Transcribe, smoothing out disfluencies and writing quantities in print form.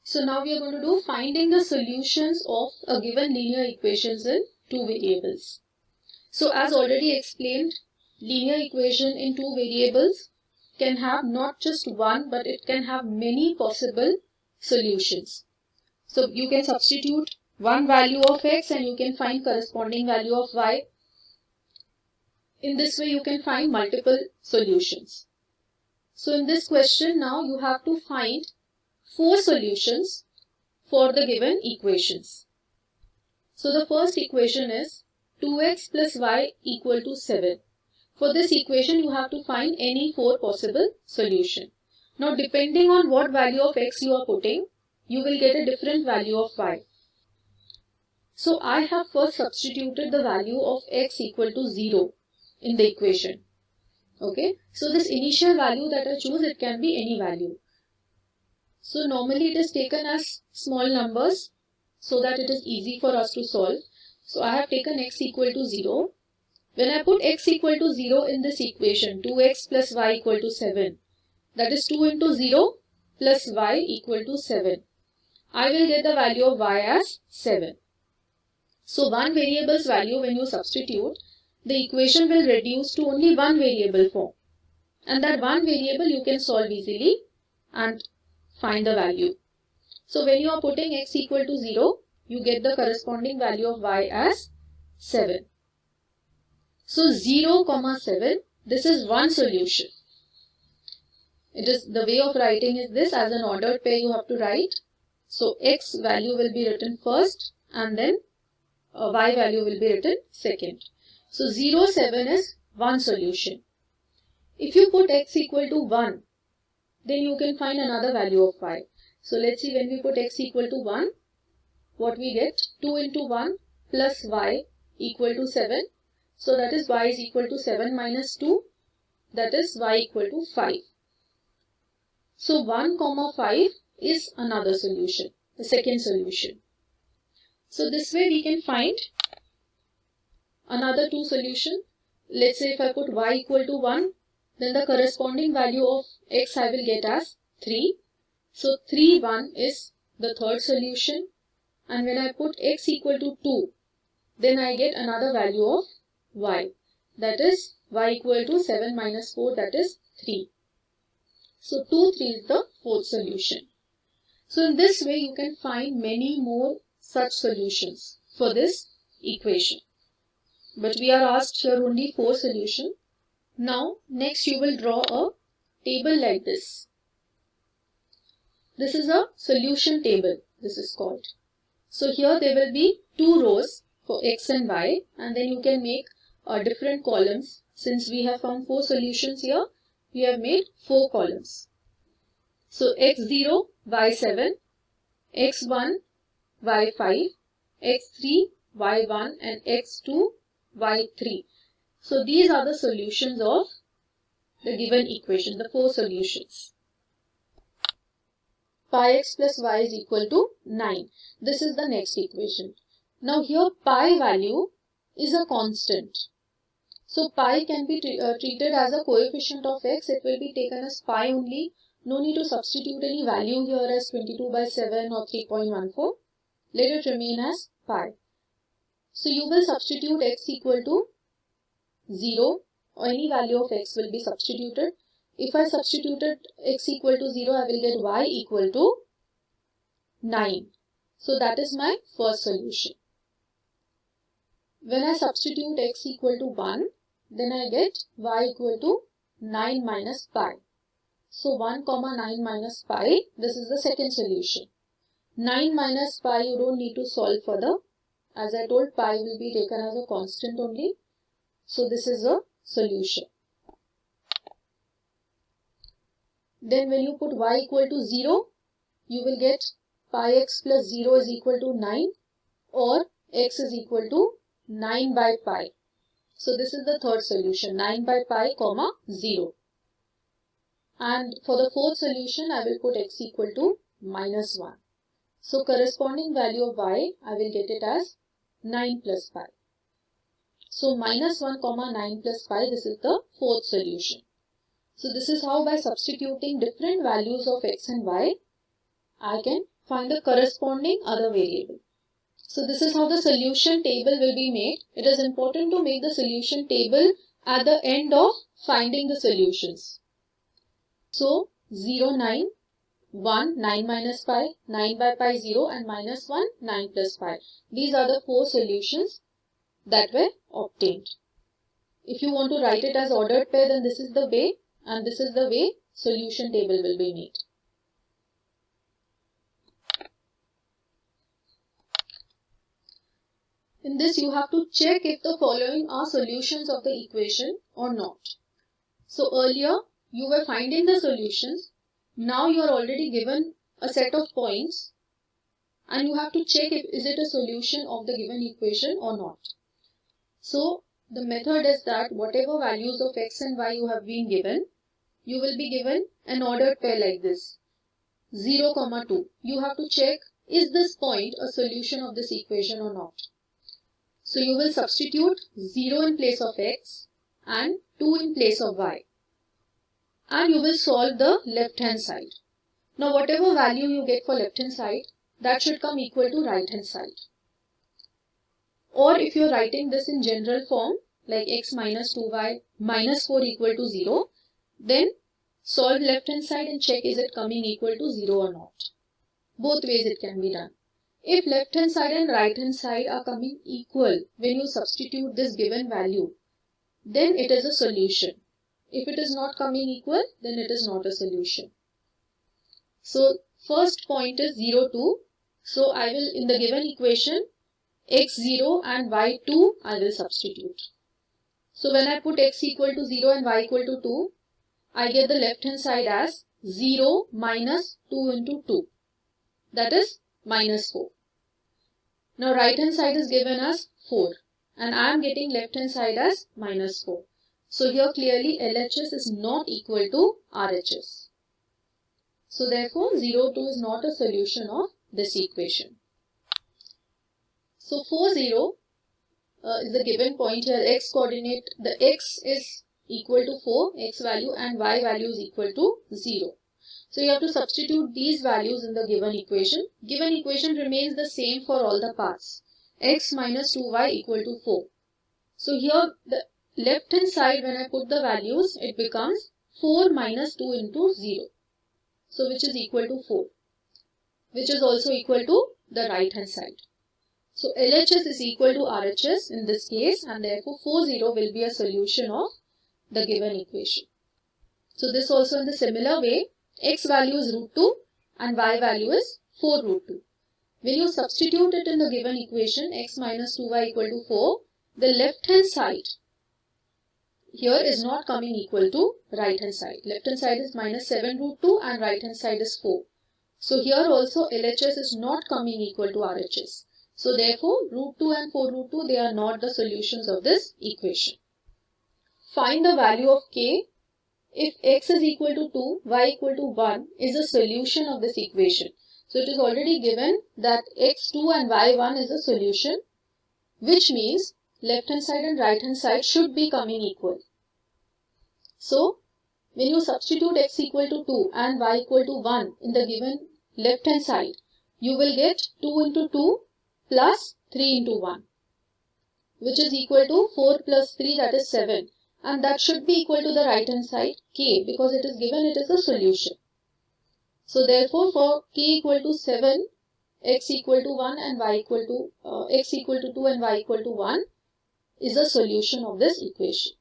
So now we are going to do finding the solutions of a given linear equations in two variables. So as already explained, linear equation in two variables can have not just one, but it can have many possible solutions. So you can substitute one value of x and you can find corresponding value of y. In this way you can find multiple solutions. So in this question now you have to find 4 solutions for the given equations. So the first equation is 2x plus y equal to 7. For this equation you have to find any 4 possible solution. Now depending on what value of x you are putting, you will get a different value of y. So I have first substituted the value of x equal to 0 in the equation. Okay, so this initial value that I choose, it can be any value. So normally it is taken as small numbers so that it is easy for us to solve. So I have taken x equal to 0. When I put x equal to 0 in this equation, 2x plus y equal to 7, that is 2 into 0 plus y equal to 7. I will get the value of y as 7. So one variable's value, when you substitute, the equation will reduce to only one variable form. And that one variable you can solve easily and find the value. So when you are putting x equal to 0, you get the corresponding value of y as 7. So 0, 7, this is one solution. It is the way of writing is this, as an ordered pair you have to write. So x value will be written first and then y value will be written second. So 0, 7 is one solution. If you put x equal to 1, then you can find another value of y. So let's see, when we put x equal to 1, what we get? 2 into 1 plus y equal to 7. So that is y is equal to 7 minus 2. That is y equal to 5. So 1, 5 is another solution, the second solution. So this way we can find another two solutions. Let's say if I put y equal to 1, then the corresponding value of x I will get as 3. So 3, 1 is the third solution. And when I put x equal to 2, then I get another value of y. That is y equal to 7 minus 4, that is 3. So 2, 3 is the fourth solution. So in this way you can find many more such solutions for this equation. But we are asked here only 4 solutions. Now next you will draw a table like this. This is a solution table, this is called. So here there will be 2 rows for x and y, and then you can make different columns. Since we have found 4 solutions here, we have made 4 columns. So x0, y7, x1, y5, x3, y1 and x2, y3. So these are the solutions of the given equation, the 4 solutions. Pi x plus y is equal to 9. This is the next equation. Now here pi value is a constant. So pi can be treated as a coefficient of x. It will be taken as pi only. No need to substitute any value here as 22 by 7 or 3.14. Let it remain as pi. So you will substitute x equal to 0 or any value of x will be substituted. If I substituted x equal to 0, I will get y equal to 9. So that is my first solution. When I substitute x equal to 1, then I get y equal to 9 minus pi. So 1, 9 minus pi, this is the second solution. 9 minus pi you don't need to solve further. As I told, pi will be taken as a constant only. So this is a solution. Then when you put y equal to 0, you will get pi x plus 0 is equal to 9 or x is equal to 9 by pi. So this is the third solution, 9 by pi comma 0. And for the fourth solution, I will put x equal to minus 1. So corresponding value of y, I will get it as 9 plus pi. So minus 1 comma 9 plus pi, this is the fourth solution. So this is how by substituting different values of x and y, I can find the corresponding other variable. So this is how the solution table will be made. It is important to make the solution table at the end of finding the solutions. So 0, 9, 1, 9 minus pi, 9 by pi 0 and minus 1, 9 plus pi. These are the 4 solutions that were obtained. If you want to write it as ordered pair, then this is the way, and this is the way solution table will be made. In this, you have to check if the following are solutions of the equation or not. So earlier, you were finding the solutions. Now you are already given a set of points and you have to check if is it a solution of the given equation or not. So the method is that whatever values of x and y you have been given, you will be given an ordered pair like this. 0, 2. You have to check is this point a solution of this equation or not. So you will substitute 0 in place of x and 2 in place of y. And you will solve the left hand side. Now whatever value you get for left hand side, that should come equal to right hand side. Or if you are writing this in general form, like x minus 2y minus 4 equal to 0, then solve left hand side and check is it coming equal to 0 or not. Both ways it can be done. If left hand side and right hand side are coming equal when you substitute this given value, then it is a solution. If it is not coming equal, then it is not a solution. So first point is 0, 2. So I will, in the given equation, x0 and y2 I will substitute. So when I put x equal to 0 and y equal to 2, I get the left hand side as 0 minus 2 into 2. That is minus 4. Now right hand side is given as 4 and I am getting left hand side as minus 4. So here clearly LHS is not equal to RHS. So therefore 0, 2 is not a solution of this equation. So 4, 0 is the given point here. X coordinate, the x is equal to 4, x value, and y value is equal to 0. So you have to substitute these values in the given equation. Given equation remains the same for all the parts. X minus 2y equal to 4. So here the left hand side, when I put the values, it becomes 4 minus 2 into 0. So which is equal to 4, which is also equal to the right hand side. So LHS is equal to RHS in this case, and therefore 4, 0 will be a solution of the given equation. So this also in the similar way, x value is root 2 and y value is 4 root 2. When you substitute it in the given equation, x minus 2y equal to 4, the left hand side here is not coming equal to right hand side. Left hand side is minus 7 root 2 and right hand side is 4. So here also LHS is not coming equal to RHS. So therefore root 2 and 4 root 2, they are not the solutions of this equation. Find the value of k if x is equal to 2, y equal to 1 is a solution of this equation. So it is already given that x2 and y1 is a solution, which means left hand side and right hand side should be coming equal. So when you substitute x equal to 2 and y equal to 1 in the given left hand side, you will get 2 into 2 plus 3 into 1, which is equal to 4 plus 3, that is 7. And that should be equal to the right hand side k, because it is given it is a solution. So therefore for k equal to 7, x equal to 1 and y equal to x equal to 2 and y equal to 1 is a solution of this equation.